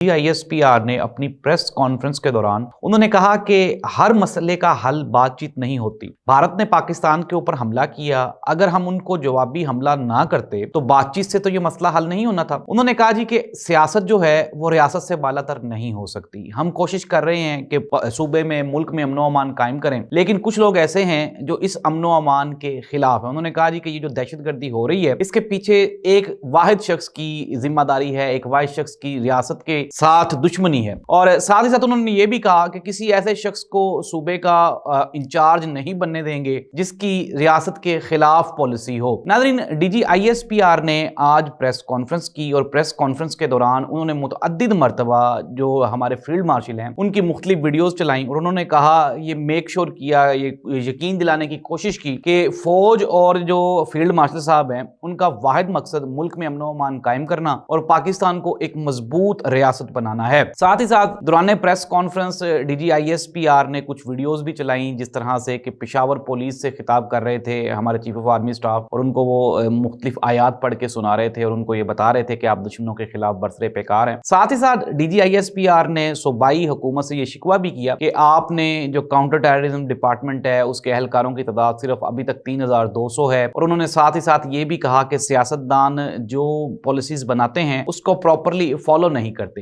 ISPR نے اپنی press conference کے دوران انہوں نے کہا کہ ہر مسئلے کا حل بات چیت نہیں ہوتی۔ بھارت نے پاکستان کے اوپر حملہ کیا، اگر ہم ان کو جوابی حملہ نہ کرتے تو بات چیت سے تو یہ مسئلہ حل نہیں ہونا تھا۔ انہوں نے کہا کہ سیاست جو ہے وہ ریاست سے بالا تر نہیں ہو سکتی۔ ہم کوشش کر رہے ہیں کہ صوبے میں، ملک میں امن و امان قائم کریں، لیکن کچھ لوگ ایسے ہیں جو اس امن و امان کے خلاف ہیں۔ انہوں نے کہا کہ یہ جو دہشت گردی ہو رہی ہے اس کے پیچھے ایک واحد شخص کی ذمہ داری ہے، ایک واحد شخص کی ریاست کے ساتھ دشمنی ہے، اور ساتھ ہی ساتھ انہوں نے یہ بھی کہا کہ کسی ایسے شخص کو صوبے کا انچارج نہیں بننے دیں گے جس کی ریاست کے خلاف پالیسی ہو۔ ناظرین، ISPR نے آج پریس کانفرنس کی، اور پریس کانفرنس کے دوران انہوں نے متعدد مرتبہ جو ہمارے فیلڈ مارشل ہیں ان کی مختلف ویڈیوز چلائیں، اور انہوں نے کہا، یہ میک شور کیا، یہ یقین دلانے کی کوشش کی کہ فوج اور جو فیلڈ مارشل صاحب ہیں ان کا واحد مقصد ملک میں امن و امان قائم کرنا اور پاکستان کو ایک مضبوط ریاست بنانا ہے۔ ساتھ ہی ساتھ دوران پریس کانفرنس ISPR نے کچھ ویڈیوز بھی چلائیں، جس طرح سے کہ پشاور پولیس سے خطاب کر رہے تھے ہمارے چیف آف آرمی سٹاف، اور ان کو وہ مختلف آیات پڑھ کے سنا رہے تھے اور ان کو یہ بتا رہے تھے کہ آپ دشمنوں کے خلاف برسرے پیکار ہیں۔ ساتھ ہی ساتھ ISPR نے صوبائی حکومت سے یہ شکوہ بھی کیا کہ آپ نے جو کاؤنٹر ٹیررزم ڈپارٹمنٹ ہے اس کے اہلکاروں کی تعداد صرف ابھی تک 3200 ہے، اور انہوں نے ساتھ ہی ساتھ یہ بھی کہا کہ سیاستدان جو پالیسیز بناتے ہیں اس کو پراپرلی فالو نہیں کرتے۔